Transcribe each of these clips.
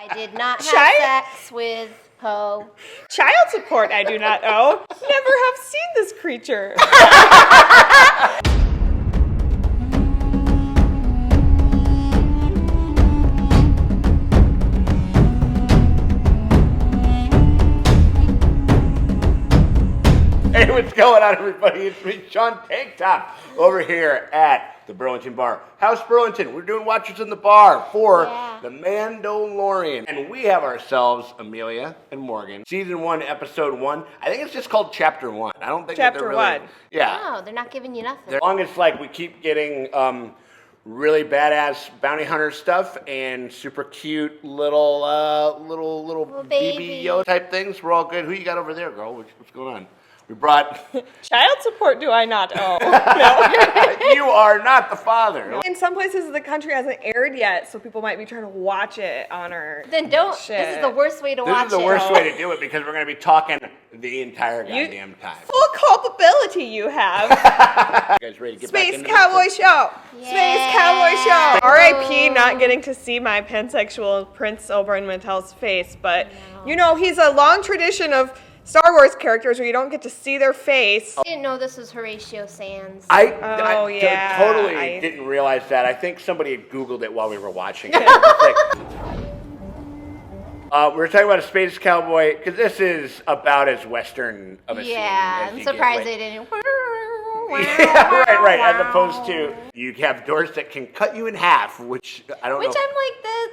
I did not have sex with Poe. Child support I do not owe. Never have seen this creature. Hey, what's going on, everybody? It's me, Sean Tank Top, over here at the Burlington Bar. House Burlington, we're doing Watchers in the Bar for the Mandalorian. And we have ourselves Amelia and Morgan. Season 1, Episode 1. I think it's just called Chapter 1. I don't think Chapter that they're really... 1. Yeah. No, they're not giving you nothing. As long as, like, we keep getting really badass bounty hunter stuff and super cute little baby BBO type things, we're all good. Who you got over there, girl? What's going on? We brought... Child support do I not owe? No. You are not the father. In some places the country hasn't aired yet, so people might be trying to watch it on our Then don't. shit. This is the worst way to watch it. This is the worst way to do it because we're going to be talking the entire goddamn time. Full culpability you have. You guys ready to get back Space into Cowboy this? Show. Yeah. Space Cowboy Show. R.I.P. not getting to see my pansexual Prince Oberyn Martell's face, but you know he's a long tradition of Star Wars characters where you don't get to see their face. I didn't know this was Horatio Sands. I yeah, didn't realize that. I think somebody had Googled it while we were watching it. We're talking about a Space Cowboy because this is about as Western of a scene as I'm you surprised get. they didn't. Yeah, right. As opposed to you have doors that can cut you in half, which I don't know. Which I'm like the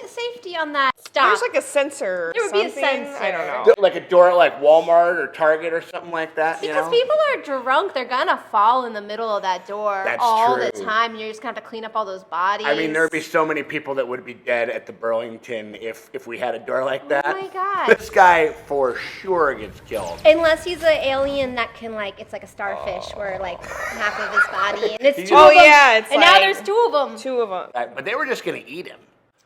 safety on that stuff. There's like a sensor. There would be a something. sensor. I don't know. Like a door at like Walmart or Target or something like that. Because you know? people are drunk, they're gonna fall in the middle of that door That's all true. the time. You're just gonna have to clean up all those bodies. I mean, there'd be so many people that would be dead at the Burlington if we had a door like that. Oh my god. This guy for sure gets killed. Unless he's an alien that can it's like a starfish where like half of his body and it's two Oh of them. yeah, it's and like now there's two of them. Two of them. But they were just gonna eat him.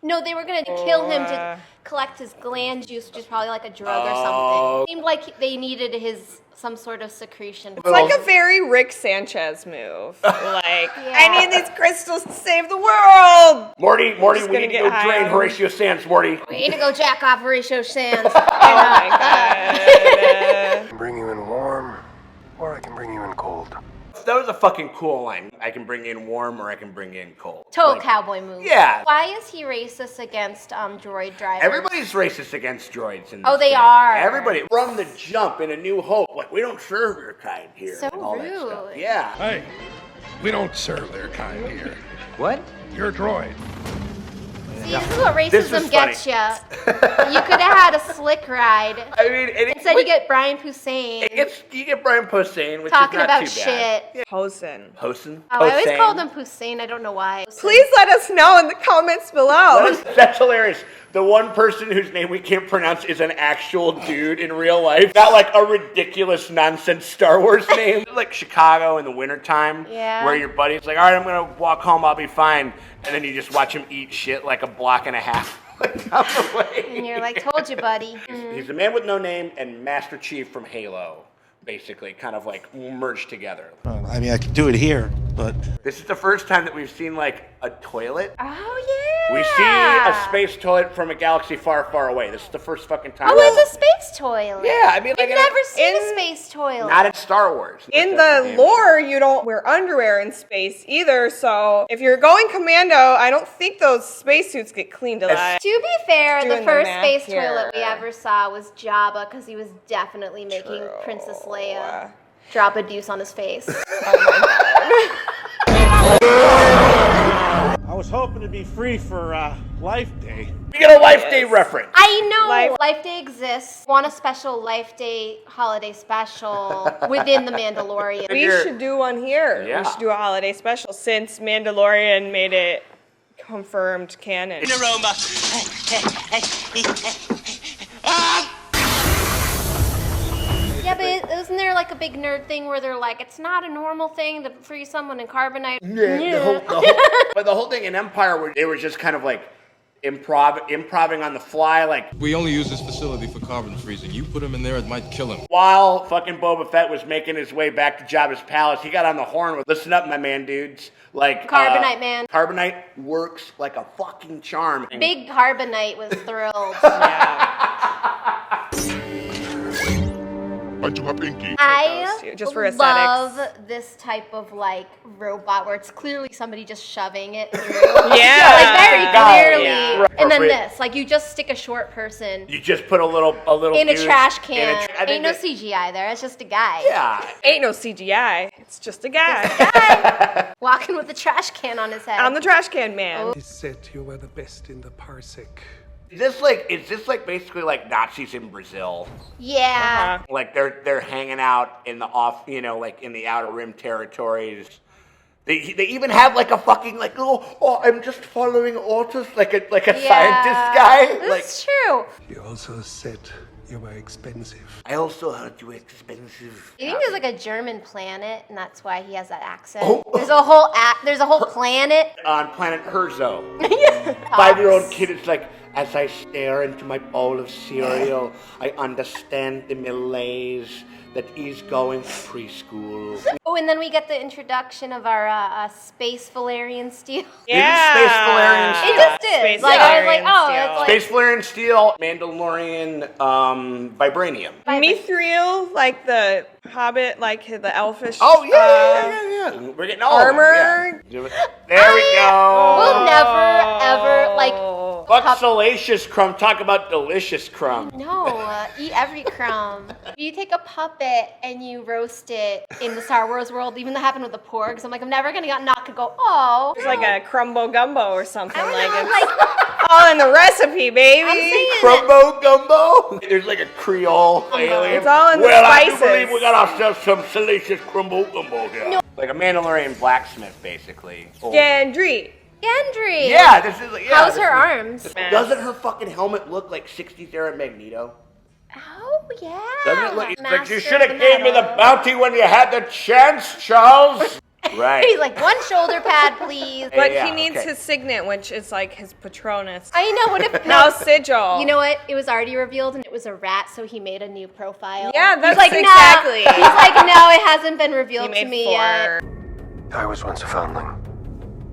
No, they were gonna kill him to collect his gland juice, which is probably like a drug or something. It seemed like they needed some sort of secretion. It's like a very Rick Sanchez move. Like, I need these crystals to save the world. Morty, we need to get go high drain on Horatio Sands, Morty. We need to go jack off Horatio Sands. Oh my god. I can bring you in warm, or I can bring you in cold. That was a fucking cool line. I can bring you in warm or I can bring you in cold. Total cowboy move. Yeah. Why is he racist against droid drivers? Everybody's racist against droids in this Oh, they game. are. Everybody. From the jump in A New Hope, like, we don't serve your kind here. So and all that stuff. rude. Yeah. Hey, we don't serve their kind here. What? You're a droid. See, this is what This was racism gets you. You could have had a slick ride. I mean, Instead, you get Brian Posehn you get Brian Posehn, which talking is not about too bad. shit. Posen. Posehn? Oh, I always Posehn? called him Posehn. I don't know why. Please let us know in the comments below. That's hilarious. The one person whose name we can't pronounce is an actual dude in real life. Not like a ridiculous nonsense Star Wars name. Like Chicago in the wintertime. Yeah. Where your buddy's like, all right, I'm going to walk home. I'll be fine. And then you just watch him eat shit like a block and a half down the way. And you're like, told you, buddy. He's a man with no name and Master Chief from Halo. Basically, kind of like merged together. I mean, I could do it here, but This is the first time that we've seen like a toilet. Oh, yeah. We see a space toilet from a galaxy far, far away. This is the first fucking time. Oh, it's a space toilet. Yeah, I mean, like I've never seen a space toilet. not in Star Wars. In That's the damn lore, you don't wear underwear in space either, so if you're going commando, I don't think those spacesuits get cleaned alive. To be fair, Doing the the first math space here. toilet we ever saw was Jabba because he was definitely making True. Princess Leia drop a deuce on his face. I was hoping to be free for Life Day. We get a Life Day reference. I know Life Day exists. Want a special Life Day holiday special within the Mandalorian. We should do one here. Yeah. We should do a holiday special since Mandalorian made it confirmed canon. Aroma. Yeah, but isn't there like a big nerd thing where they're like, it's not a normal thing to free someone in Carbonite? But the whole thing in Empire, where they were just kind of like improving on the fly, like we only use this facility for carbon freezing. You put him in there, it might kill him. while fucking Boba Fett was making his way back to Jabba's palace, he got on the horn with, listen up, my man, dudes. Like Carbonite man. Carbonite works like a fucking charm. Big Carbonite was thrilled. I just for love aesthetics. this type of like robot where it's clearly somebody just shoving it through. Yeah. Like very clearly. Yeah. And then this, like you just stick a short person You just put a little in a dude trash in can. I think Ain't no that- CGI there. It's just a guy. Yeah. Ain't no CGI. It's just a guy. Walking with a trash can on his head. I'm the trash can man. He said you were the best in the parsec. Is this like basically like Nazis in Brazil? Yeah. Like they're hanging out in the like in the outer rim territories. They even have like a fucking like I'm just following orders like a scientist guy. That's true. He also said you were expensive. I also heard you were expensive. You think there's like a German planet, and that's why he has that accent? There's a whole planet. On planet Herzo. 5-year-old kid is like, as I stare into my bowl of cereal, I understand the malaise that is going to preschool. Oh, and then we get the introduction of our space Valerian steel. Yeah. Space Valerian steel. It just is. Space Like I was like, Valerian oh, steel. it's like Space Valerian steel, Mandalorian vibranium. Mithril, like the Hobbit, like the elfish. Oh yeah. We're getting all armor. Of them, yeah. There we go. we'll never ever like. Fuck salacious crumb. Talk about delicious crumb. No, eat every crumb. You take a puppet and you roast it in the Star Wars world. Even that happened with the porgs. I'm like, I'm never gonna get knocked and go, oh. It's like a crumbo gumbo or something. I Like don't know, it's like all in the recipe, baby. I'm saying Crumbo gumbo. There's like a Creole alien. It's all in the well, spices. I do believe we got ourselves some salacious crumbo gumbo here. No. Like a Mandalorian blacksmith, basically. Oh. Gendry. Gendry. Yeah, this is like. Yeah, How's her arms? Doesn't her fucking helmet look like 60s era Magneto? Oh yeah. Doesn't it look? It's like Master you of should have the gave me the metal. bounty when you had the chance, Charles. Right. He's like, one shoulder pad, please. But Yeah, he needs okay. his signet, which is like his Patronus. I know. What if House sigil. You know what? It was already revealed, and it was a rat, so he made a new profile. Yeah, that's he's like, exactly. No. He's like, no, it hasn't been revealed He to made me 4. yet. I was once a foundling.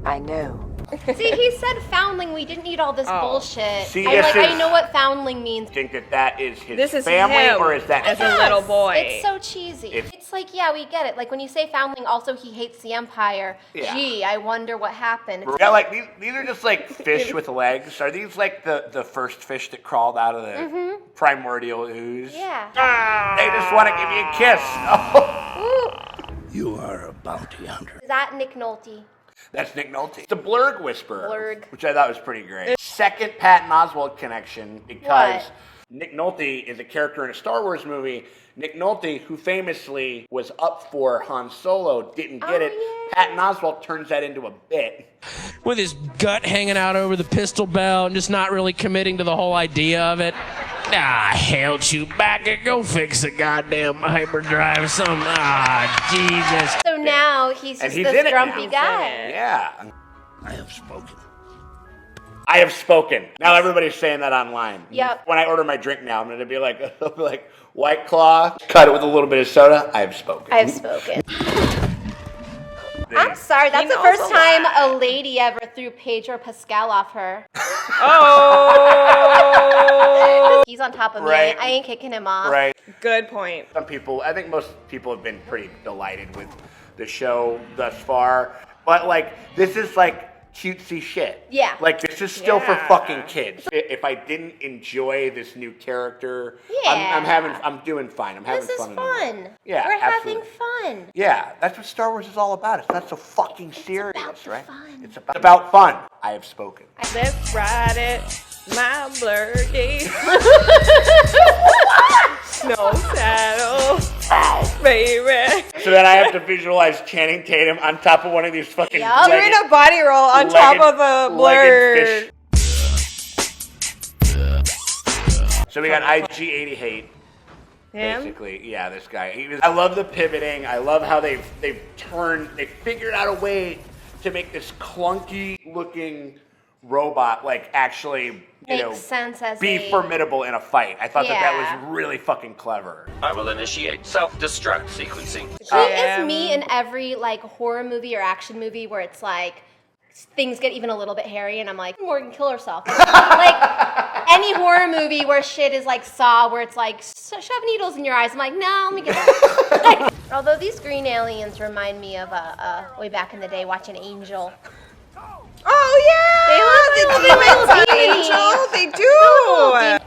I know. See, he said foundling. We didn't need all this bullshit. See, I'm this like, is- I know what foundling means. Think that is his This is family, him or is that as a little boy. It's so cheesy. It's like, yeah, we get it. Like when you say foundling, also he hates the Empire. Yeah. Gee, I wonder what happened. Yeah, like these are just like fish with legs. Are these like the first fish that crawled out of the primordial ooze? Yeah. They just want to give you a kiss. Oh. You are a bounty hunter. Is that Nick Nolte? That's Nick Nolte. The Blurg Whisperer, Blurg. which I thought was pretty great. Second Patton Oswalt connection because What? Nick Nolte is a character in a Star Wars movie. Nick Nolte, who famously was up for Han Solo, didn't get it. Yeah. Patton Oswalt turns that into a bit. With his gut hanging out over the pistol belt and just not really committing to the whole idea of it. Hell, Chewbacca, go fix the goddamn hyperdrive. Jesus. So now he's And just he's this in it grumpy now. guy. Yeah. I have spoken. I have spoken. Now everybody's saying that online. Yep. When I order my drink now, I'm gonna be like, White Claw, cut it with a little bit of soda. I have spoken. I've spoken. I'm sorry, that's the first time a lady ever threw Pedro Pascal off her. Oh. He's on top of Right. me. I ain't kicking him off. Right. Good point. Some people, I think most people have been pretty delighted with the show thus far. But like, this is like cutesy shit. Yeah. Like, this is still for Yeah. fucking kids. If I didn't enjoy this new character, Yeah. I'm doing fine. I'm having This is fun. in the world. fun. Yeah, We're absolutely. having fun. Yeah, that's what Star Wars is all about. It's not so fucking serious, about the right? fun. It's about fun. I have spoken. Let's ride it, my blurgy. No saddle, baby. So then I have to visualize Channing Tatum on top of one of these fucking Yup. Doing a body roll on top of a blur. legged fish. So we got IG-80 hate. Him? Basically, yeah, this guy. I love the pivoting. I love how they figured out a way to make this clunky looking robot like actually Makes sense as be a- formidable in a fight. I thought that Yeah. was really fucking clever. I will initiate self-destruct sequencing. He is me in every like horror movie or action movie where it's like things get even a little bit hairy, and I'm like, Morgan, kill herself. Like any horror movie where shit is like Saw, where it's like shove needles in your eyes. I'm like, no, let me get that. Although these green aliens remind me of way back in the day watching Angel. Oh yeah, They look like the demons on Angel. They do.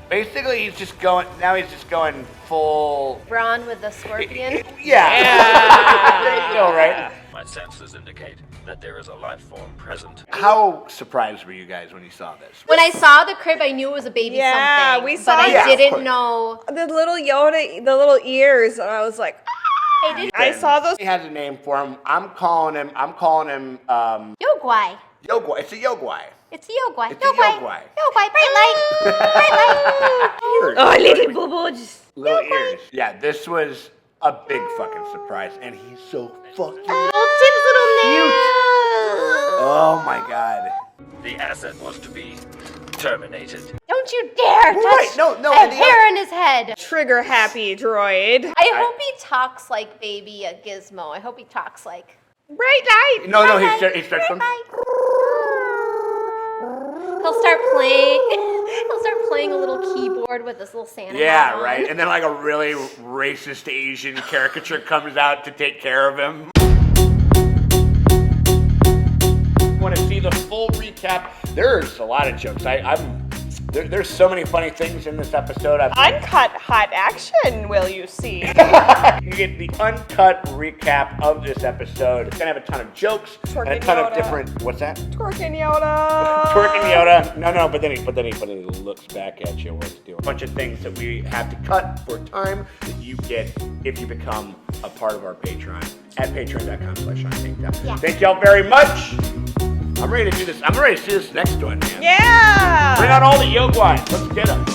Basically, he's just going full. Brawn with the scorpion. Yeah. You know, right? My senses indicate that there is a life form present. How surprised were you guys when you saw this? When I saw the crib, I knew it was a baby something. we saw but it. I didn't know. The little Yoda, the little ears, and I was like, I saw those. He has a name for him. I'm calling him. Yogwai. Yogwai. It's a Yogwai. It's a Yogwai. It's a Yogwai. Yogwai. Bright light. Bright light. Oh, little boo-boos. Little ears. Yeah, this was a big fucking surprise, and he's so fucking Little nails. Oh my god. The asset was to be terminated. Don't you dare touch a hair in his head. Trigger happy droid. I hope he talks like baby Gizmo. I hope he talks like bright light. No, he starts from. He'll start playing. He'll start playing a little keyboard with this little Santa. hat on. Right. And then like a really racist Asian caricature comes out to take care of him. Want to see the full recap? There's a lot of jokes. There's so many funny things in this episode. Uncut hot action, will you see? You get the uncut recap of this episode. It's gonna have a ton of jokes and a ton of different. What's that? Twerking Yoda. Twerking Yoda. No, but then he looks back at you while he's doing a bunch of things that we have to cut for time that you get if you become a part of our Patreon at patreon.com/SeanTankTop. Yeah. Thank y'all very much. I'm ready to do this. I'm ready to see this next one, man. Yeah. Bring out all the Yogwai. Let's get them.